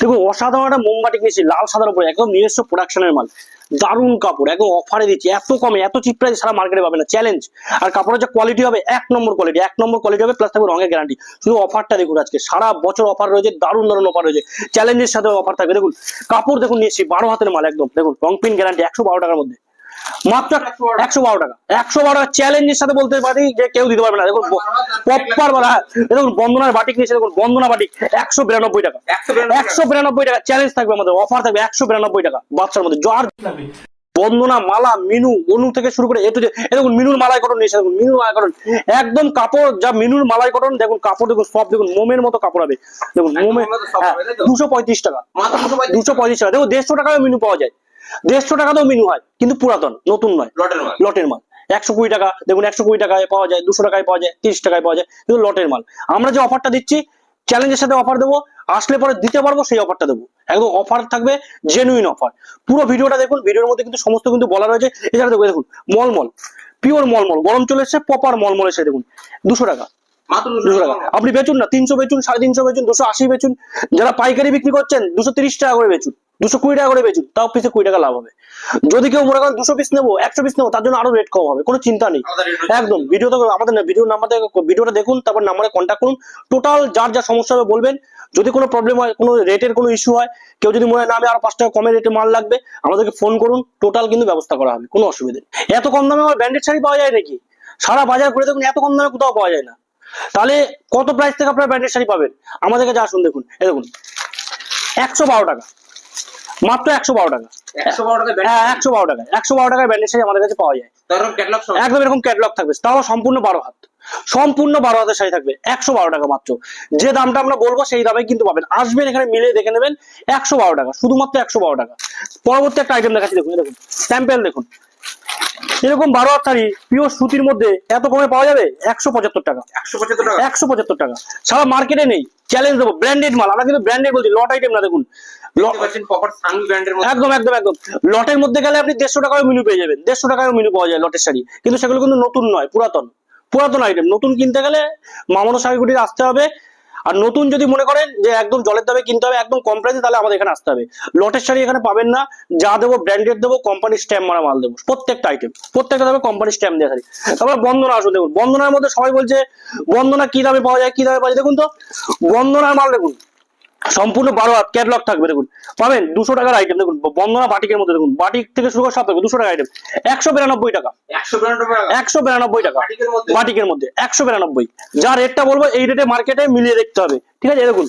দেখুন অসাধারণ একটা মোমবাটিক নিয়েছি লাল সাদার উপরে, একদম নিজস্ব প্রোডাকশনের মাল, দারুণ কাপড়, একদম অফারে দিচ্ছি, এত কমে এত চিপ প্রাইস সারা মার্কেটে পাবে না, চ্যালেঞ্জ। আর কাপড়ের যে কোয়ালিটি হবে এক নম্বর কোয়ালিটি হবে, প্লাস থাকবে রঙের গ্যারান্টি। শুধু অফারটা দেখুন, আজকে সারা বছর অফার রয়েছে, দারুণ দারুণ অফার রয়েছে, চ্যালেঞ্জের সাথে অফার থাকবে। দেখুন কাপড় দেখুন নিয়েছি 12 হাতের মাল, একদম দেখুন রং প্রিন্ট গ্যারান্টি, 112 টাকার মধ্যে, মাত্র 112 টাকা, 112 টাকা চ্যালেঞ্জের সাথে বলতে পারি যে কেউ দিতে পারবে না। দেখুন পপ্পার বলা, দেখুন বন্দনার বাটিক নিয়েছে, দেখুন বন্দনা বাটিক 192 টাকা, 192 টাকা চ্যালেঞ্জ থাকবে, আমাদের অফার থাকবে 192 টাকা বাচ্চার মধ্যে। যার বন্দনা মালা মিনু অনু থেকে শুরু করে এটু যে, দেখুন মিনুর মালাই কটন নিয়েছে, দেখুন মিনুর মালাই কটন একদম কাপড় যা মিনুর মালাই কটন, দেখুন কাপড় দেখুন সব, দেখুন মোমের মতো কাপড় হবে, দেখুন মোমে 235 টাকা, 235 টাকা। দেখুন 150 টাকায় মিনু পাওয়া যায়, 150 টাকাতেও মিনু হয়, কিন্তু পুরাতন, নতুন নয়, লটের মাল। 120 টাকা, দেখুন 120 টাকায় পাওয়া যায়, 200 টাকায় পাওয়া যায়, 30 টাকায় পাওয়া যায়, কিন্তু লটের মাল। আমরা যে অফারটা দিচ্ছি চ্যালেঞ্জের সাথে অফার দেবো, আসলে পরে দিতে পারবো সেই অফারটা দেবো, একদম অফার থাকবে, জেনুইন অফার। পুরো ভিডিওটা দেখুন, ভিডিওর মধ্যে কিন্তু সমস্ত কিন্তু বলা রয়েছে। এছাড়া দেখুন, দেখুন মলমল, পিওর মলমল, গরম চলে এসেছে, প্রপার মলমল এসে, দেখুন 200 টাকা, 200 টাকা। আপনি বেচুন না, 300 বেচুন, 350 বেচুন, 280 বেচুন, যারা পাইকারি বিক্রি করছেন 230 টাকা করে বেচুন, 220 টাকা করে বেচুন, তাও পিসে 20 টাকা লাভ হবে। যদি কেউ মনে করেন 200 পিস নেবো, 100 পিস নেবো, তার জন্য আরো রেট কম হবে, কোনো চিন্তা নেই। একদম ভিডিওতে আমাদের ভিডিও নাম্বার থেকে ভিডিওটা দেখুন, তারপর নাম্বারে কন্ট্যাক্ট করুন, টোটাল যার যা সমস্যা হবে বলবেন। যদি কোনো প্রবলেম হয়, কোনো রেটের কোনো ইস্যু হয়, কেউ যদি মনে হয় না আমি আরো 5 টাকা কমে রেটে মাল লাগবে, আমাদেরকে ফোন করুন, টোটাল কিন্তু ব্যবস্থা করা হবে, কোনো অসুবিধা নেই। এত কম দামে আমার ব্র্যান্ডেড শাড়ি পাওয়া যায় নাকি? সারা বাজার ঘুরে দেখুন, এত কম দামে কোথাও পাওয়া যায় না। তাহলে কত প্রাইস থেকে আপনারা ব্র্যান্ডেড শাড়ি পাবেন? আমাদের কাছে আসুন, দেখুন এই দেখুন 112 টাকা, মাত্র 112 টাকা, 112 টাকা, 112 টাকায় ব্র্যান্ডেড শাড়ি আমাদের কাছে পাওয়া যায়, একদম এরকম ক্যাটালগ থাকবে, তাও সম্পূর্ণ 12 হাত, সম্পূর্ণ 12 হাতের শাড়ি থাকবে 112 টাকা মাত্র। যে দামটা আমরা বলবো সেই দামে কিন্তু পাবেন, আসবেন এখানে মিলে দেখে নেবেন, 112 টাকা, শুধুমাত্র 112 টাকা। পরবর্তী একটা আইটেম দেখাচ্ছি, দেখুন দেখুন স্যাম্পেল, দেখুন এরকম 12 হাত শাড়ি পিওর সুতির মধ্যে এত কমে পাওয়া যাবে 175 টাকা, 175 টাকা, সারা মার্কেটে নেই, চ্যালেঞ্জ দেবো। ব্র্যান্ডেড মাল, আমরা কিন্তু ব্র্যান্ডেড বলছি, লট আইটেম না। দেখুন একদম একদম একদম লটের মধ্যে গেলে আপনি 150 টাকায় মেনু পেয়ে যাবেন, 150 টাকায় মেনু পাওয়া যায় লটের শাড়ি, কিন্তু সেগুলো কিন্তু নতুন নয়, পুরাতন, পুরাতন আইটেম। নতুন কিনতে গেলে মামনো শাড়িগুটির আসতে হবে। আর নতুন যদি মনে করেন যে একদম জলের দামে কিনতে হবে, একদম কম প্রাইসে, তাহলে আমাদের এখানে আসতে হবে। লটের শাড়ি এখানে পাবেন না, যা দেবো ব্র্যান্ডেড দেবো, কোম্পানির স্ট্যাম্প মারা মাল দেবো, প্রত্যেকটা আইটেম, প্রত্যেকটা দেবে কোম্পানির স্ট্যাম্প দেওয়া শাড়ি। তারপরে বন্দনা আসুন, দেখুন বন্দনার মধ্যে সবাই বলছে বন্দনা কি দামে পাওয়া যায়, কি দামে পাওয়া যায়, দেখুন তো বন্দনার মাল দেখুন, সম্পূর্ণ 12 হাত ক্যাটালগ থাকবে, দেখুন পাবেন 200 টাকার আইটেম। দেখুন বন্দনা বাটিকের মধ্যে, দেখুন বাটিক থেকে শুরু করে সব থাকবে 200 টাকা আইটেম, 192 টাকা, 192 টাকা বাটিকের মধ্যে, 192। যা রেটটা বলবো এই রেটে মার্কেটে মিলিয়ে দেখতে হবে, ঠিক আছে? দেখুন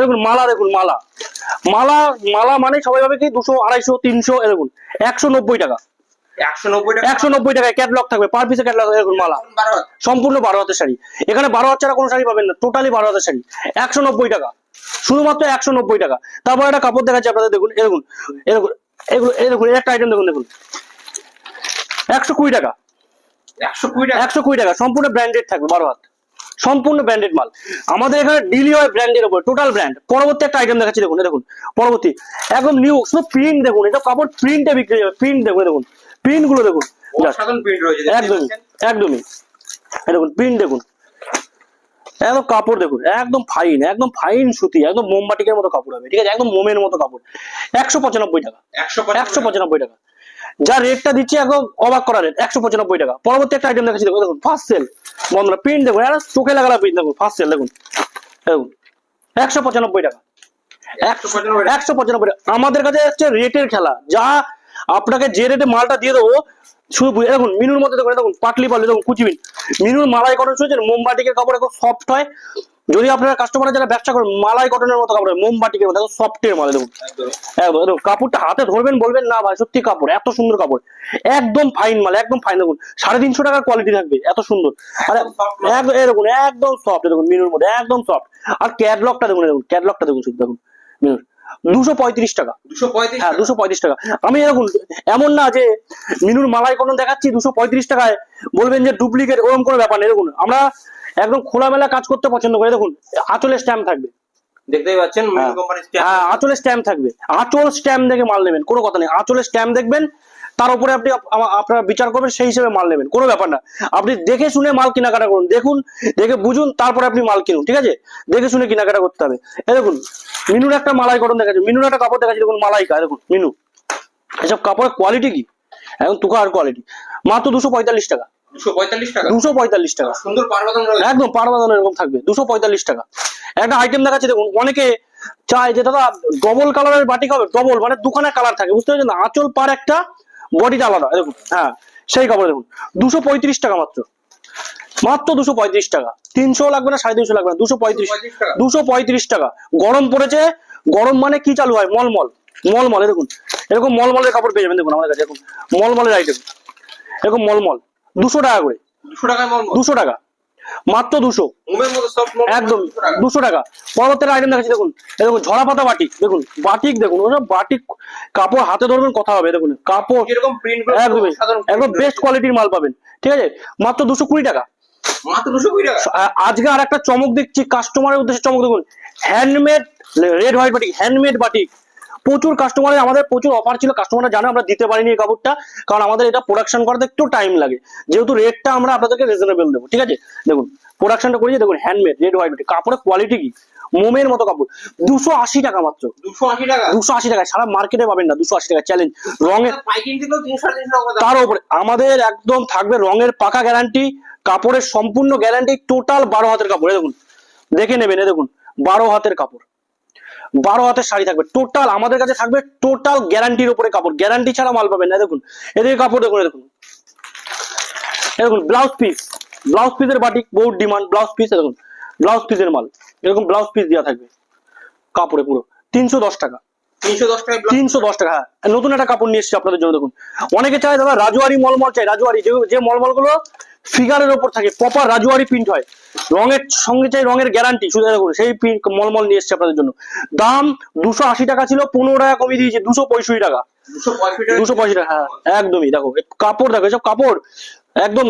দেখুন মালা, দেখুন মালা, মালা মালা মানে সবাই ভাবে কি 200 250 300, দেখুন 190 টাকা, 190 টাকায় ক্যাটালগ থাকবে, পার পিসে ক্যাটালগ। দেখুন মালা সম্পূর্ণ 12 হাতের শাড়ি, এখানে 12 হাত ছাড়া কোনো শাড়ি পাবেন না, টোটালি 12 হাতের শাড়ি 190 টাকা, শুধুমাত্র 190 টাকা। তারপর একটা কাপড় দেখাচ্ছি আপনাদের, দেখুন এরকম এরকম এগুলো, এই দেখুন একটা আইটেম দেখুন, দেখুন 120 টাকা, 120 টাকা, সম্পূর্ণ ব্র্যান্ডেড থাকবে, 12 হাত, সম্পূর্ণ ব্র্যান্ডেড মাল। আমাদের এখানে ডিলি হয় ব্র্যান্ডের উপর, টোটাল ব্র্যান্ড। পরবর্তী একটা আইটেম দেখাচ্ছি, দেখুন দেখুন পরবর্তী একদম নিউ, শুধু প্রিন্ট দেখুন, এটা কাপড় প্রিন্টে বিক্রি যাবে, প্রিন্ট দেখুন, দেখুন প্রিন্ট গুলো দেখুন, একদমই একদমই দেখুন প্রিন্ট দেখুন, একদম কাপড় দেখুন, একদম ফাইন, একদম ফাইন সুতি, একদম মোমবাটিকের মতো কাপড় হবে, ঠিক আছে? একদম মোমের মতো কাপড়, 195 টাকা, 195 টাকা। যা রেটটা দিচ্ছি একদম অবাক করা রেট, 195 টাকা। পরবর্তী একটা আইটেম দেখাচ্ছি, দেখুন দেখুন ফার্স্ট সেল বন্ধুরা, প্রিন্ট দেখুন, এটা চোখে লাগালা প্রিন্ট, দেখুন ফার্স্ট সেল, দেখুন দেখুন 195 টাকা, 195 টাকা। আমাদের কাছে হচ্ছে রেটের খেলা, যা আপনাকে যে রেটে মালটা দিয়ে দেবো, শুধু দেখুন মিনুর মধ্যে, দেখুন দেখুন পাটলি পাল্লি, দেখুন কুচি মিন, মিনুর মালাই কটন শুনেছেন, মোমবাটিকের কাপড় একদম সফট হয়। যদি আপনারা কাস্টমার যারা ব্যবসা করেন, মালাই কটনের মতো কাপড়, মোমবাটিকের মতো সফটের মাল, দেখুন একদম কাপড়টা হাতে ধরবেন বলবেন না ভাই সত্যি কাপড়, এত সুন্দর কাপড়, একদম ফাইন মাল, একদম ফাইন। দেখুন 350 টাকার কোয়ালিটি থাকবে, এত সুন্দর, আর দেখুন একদম সফট, দেখুন মিনুর মধ্যে একদম সফট। আর ক্যাটলগটা দেখুন, দেখুন ক্যাটলগটা দেখুন, শুধু দেখুন মিনুর 235 টাকা, 235 টাকা। আমি দেখুন এমন না যে মিনুর মালাই কটন দেখাচ্ছি 235 টাকায় বলবেন যে ডুপ্লিকেট, ওরকম কোনো ব্যাপার নেই। দেখুন আমরা একদম খোলামেলা কাজ করতে পছন্দ করি। দেখুন আঁচলে স্ট্যাম্প থাকবে, দেখতেই পাচ্ছেন আঁচলে স্ট্যাম্প থাকবে, আঁচল স্ট্যাম্প দেখে মাল নেবেন, কোনো কথা নেই, আঁচলে স্ট্যাম্প দেখবেন, তার উপরে আপনি আপনারা বিচার করবেন, সেই হিসেবে মাল নেবেন, কোনো ব্যাপার না। আপনি দেখে শুনে মাল কেনাকাটা করুন, দেখুন, দেখে বুঝুন, তারপরে আপনি মাল কিনুন, ঠিক আছে? দেখে শুনে কেনাকাটা করতে হবে। এই দেখুন মিনুর একটা মালাই কটন দেখাচ্ছে, মিনুর একটা কাপড় দেখাচ্ছে, দেখুন মালাইকা, দেখুন মিনু, এসব কাপড়ের কোয়ালিটি কি, একদম তুখার কোয়ালিটি, মাত্র 245 টাকা। 245 টাকা, 245 টাকা, সুন্দর পারবাদন রয়েছে, একদম পারবাদন এরকম থাকবে, 245 টাকা। একটা আইটেম দেখাচ্ছে দেখুন, অনেকে চায় যে দাদা ডবল কালারের বাটিক হবে, ডবল মানে দুখানা কালার থাকে, বুঝতে পারছেন না, আঁচল পার একটা, বডিটা আলাদা, দেখুন, হ্যাঁ সেই কাপড় দেখুন 235 টাকা মাত্র, মাত্র 235 টাকা। 300 লাগবে না, 350 লাগবে না, 235, 235 টাকা। গরম পড়েছে, গরম মানে কি চালু হয়, মলমল, মলমল, দেখুন এরকম মলমলের কাপড় পেয়ে যাবেন, দেখুন আমাদের কাছে এখন মলমলের আইটেম, এরকম মলমল 200 টাকা করে, 200 টাকায় মলমল, 200 টাকা, মাত্র 200, ঘুমের মতো সফট মলমল, একদম 200 টাকা। পরবর্তী আইটেম দেখাচ্ছি দেখুন, দেখুন ঝরা পাতা বাটিক, দেখুন বাটিক, দেখুন ওসব বাটিক কাপড় হাতে ধরবেন কথা হবে, দেখুন কাপড় এরকম প্রিন্ট একদম একদম বেস্ট কোয়ালিটির মাল পাবেন, ঠিক আছে? মাত্র 220 টাকা, মাত্র 220 টাকা। আজকে আর একটা চমক দেখছি, কাস্টমারের উদ্দেশ্যে চমক, দেখুন handmade red white batik, handmade batik, প্রচুর কাস্টমারের, আমাদের প্রচুর অফার ছিল, কাস্টমাররা জানে আমরা দিতে পারিনি এই কাপড়টা, কারণ আমাদের এটা প্রোডাকশন করতে একটু টাইম লাগে, যেহেতু রেটটা আমরা আপনাদেরকে রিজনেবল দেবো, ঠিক আছে? দেখুন প্রোডাকশনটা করেছি, দেখুন হ্যান্ডমেড রেড হোয়াইট বাটিক, কাপড়ের কোয়ালিটি কি, মোমের মতো কাপড়, 280 টাকা মাত্র, 280 টাকা, 280 টাকা, সারা মার্কেটে পাবেন না, 280 টাকা চ্যালেঞ্জ। রঙের পাইকিং দিলেও 300 টাকা দাম। তার উপরে আমাদের একদম থাকবে রঙের পাকা গ্যারান্টি, কাপড়ের সম্পূর্ণ গ্যারান্টি, টোটাল 12 হাতের কাপড়, দেখুন দেখে নেবেন, দেখুন 12 হাতের কাপড়, 12 হাতের শাড়ি থাকবে টোটাল, আমাদের কাছে থাকবে টোটাল গ্যারান্টির উপরে কাপড়, গ্যারান্টি ছাড়া মাল পাবেন না। দেখুন এদিকে কাপড় দেখুন, দেখুন দেখুন ব্লাউজ পিস, ব্লাউজ পিসের বাটিক বহুত ডিমান্ড, ব্লাউজ পিস, দেখুন ব্লাউজ পিসের মাল, এরকম ব্লাউজ পিস দেওয়া থাকবে কাপড়ে পুরো 310 টাকা, 310 টাকা, 310 টাকা। হ্যাঁ নতুন একটা কাপড় নিয়ে এসেছি আপনাদের জন্য, দেখুন অনেকে চায় দাদা রাজুয়ারি মলমল চাই, রাজুয়ারি যে মলমল গুলো ফিগারের উপর থাকে, প্রপার রাজুয়ারি প্রিন্ট হয়, রঙের সঙ্গে চাই রঙের গ্যারান্টি, শুধু দেখুন সেই মলমল নিয়ে এসেছি আপনাদের জন্য। দাম 280 টাকা ছিল, 15 টাকা কমিয়ে দিয়েছি, 265 টাকা, 285 টাকা, হ্যাঁ একদমই। দেখো কাপড়, দেখো এসব কাপড় একদম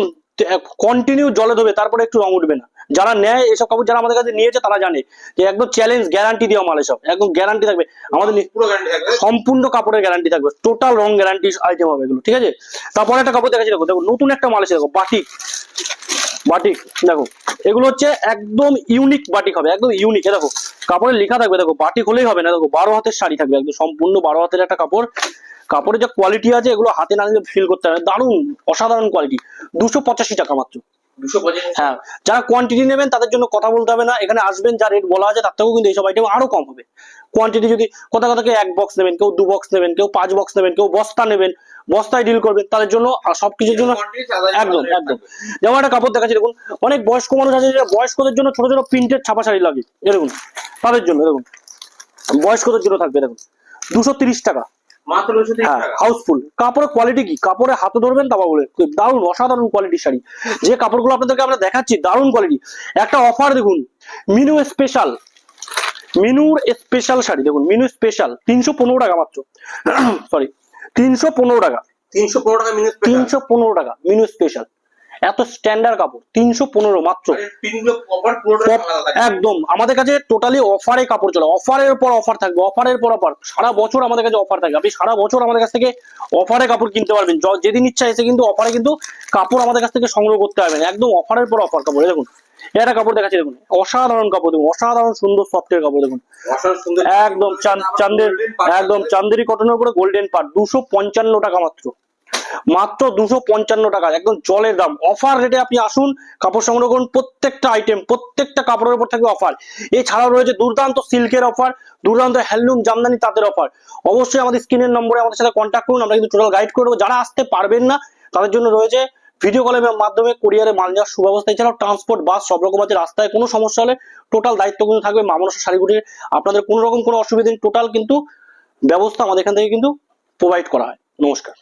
কন্টিনিউ জলে ধোবে, তারপরে একটু রং উঠবে না। যারা নেয় এসব কাপড়, যারা আমাদের কাছে নিয়েছে তারা জানে যে একদম চ্যালেঞ্জ গ্যারান্টি দেওয়া মাল, এসব একদম গ্যারান্টি থাকবে আমাদের, পুরো গ্যারান্টি থাকবে, সম্পূর্ণ কাপড়ের গ্যারান্টি থাকবে, টোটাল রং গ্যারান্টি আইটেম হবে এগুলো, ঠিক আছে? তারপরে একটা কাপড় দেখাচ্ছি, দেখো দেখো নতুন একটা মাল এসে, দেখো বাটিক, বাটিক দেখো এগুলো হচ্ছে একদম ইউনিক বাটিক হবে, একদম ইউনিক, দেখো কাপড়ে লেখা থাকবে, দেখো বাটিক হলেই হবে না, দেখো 12 হাতের শাড়ি থাকবে, একদম সম্পূর্ণ 12 হাতের একটা কাপড়, কাপড়ের যে কোয়ালিটি আছে এগুলো হাতে না নিলে ফিল করতে হবে, দারুণ অসাধারণ কোয়ালিটি, 285 টাকা মাত্র। 285। হ্যাঁ যারা কোয়ান্টিটি নেবেন তাদের জন্য কথা বলতে হবে না, এখানে আসবেন, যা রেট বলা আছে তার থেকেও কিন্তু এইসব আইটেম আরো কম হবে। কোয়ান্টিটি যদি কথা কেউ 1 বক্স নেবেন, কেউ 2 বক্স নেবেন, কেউ 5 বক্স নেবেন, কেউ বস্তা নেবেন, বস্তায় ডিল করবেন, তাদের জন্য আর সবকিছুর জন্য একদম একদম। যেমন একটা কাপড় দেখাচ্ছি, দেখুন অনেক বয়স্ক মানুষ আছে, বয়স্কদের জন্য ছোট ছোট প্রিন্টের ছাপা শাড়ি লাগে, এরকম তাদের জন্য, দেখুন বয়স্কদের জন্য থাকবে, দেখুন 230 টাকা, মাত্র 230 হ্যাঁ টাকা। হাউসফুল। কাপড়ের কোয়ালিটি কি, কাপড়ে হাতে ধরবেন তারপর বলে, দারুণ অসাধারণ কোয়ালিটির শাড়ি, যে কাপড়গুলো আপনাদেরকে আমরা দেখাচ্ছি দারুণ কোয়ালিটি। একটা অফার দেখুন, মিনু স্পেশাল, মিনুর স্পেশাল শাড়ি, দেখুন মিনু স্পেশাল 315 টাকা মাত্র, সরি 315 টাকা, 315 টাকা মিনিট, 315 টাকা মিনু স্পেশাল, এত স্ট্যান্ডার্ড কাপড় 315 মাত্র, পিনগুলো কভার পুরোটা আলাদা থাকে, একদম। আমাদের কাছে টোটালি অফারে কাপড় চলে, অফারের পর অফার থাকবে, অফারের পর অফার, সারা বছর আমাদের কাছে অফার থাকবে, আপনি সারা বছর আমাদের কাছ থেকে অফারে কাপড় কিনতে পারবেন, যেদিন ইচ্ছা এসে কিন্তু অফারে কিন্তু কাপড় আমাদের কাছ থেকে সংগ্রহ করতে পারবেন, একদম অফারের পর অফার কাপড়। দেখুন এটা কাপড় দেখাচ্ছি, দেখুন অসাধারণ কাপড়, দেখুন অসাধারণ সুন্দর সফটের কাপড়, দেখুন অসাধারণ সুন্দর, একদম চান্দের, একদম চান্দেরি কটনের উপরে গোল্ডেন পাট, 255 টাকা মাত্র, মাত্র 255 টাকা, একদম জলের দাম। অফার রেটে আপনি আসুন, কাপড় সংগ্রহ করুন, প্রত্যেকটা আইটেম প্রত্যেকটা কাপড়ের উপর থাকবে অফার। এছাড়াও রয়েছে দুর্দান্ত সিল্কের অফার, দুর্দান্ত হ্যান্ডলুম জামদানি তাদের অফার। অবশ্যই আমাদের স্ক্রিনের নম্বরে আমাদের সাথে কন্ট্যাক্ট করুন, আমরা কিন্তু টোটাল গাইড করে দেবো। যারা আসতে পারবেন না তাদের জন্য রয়েছে ভিডিও কলের মাধ্যমে কুরিয়ারে মাল নেওয়ার সুব্যবস্থা, এছাড়াও ট্রান্সপোর্ট বাস সব রকম আছে। রাস্তায় কোনো সমস্যা হলে টোটাল দায়িত্ব কিন্তু থাকবে মা মনসা শাড়িগুটির, আপনাদের কোনো রকম কোনো অসুবিধা নেই, টোটাল কিন্তু ব্যবস্থা আমাদের এখান থেকে কিন্তু প্রোভাইড করা হয়। নমস্কার।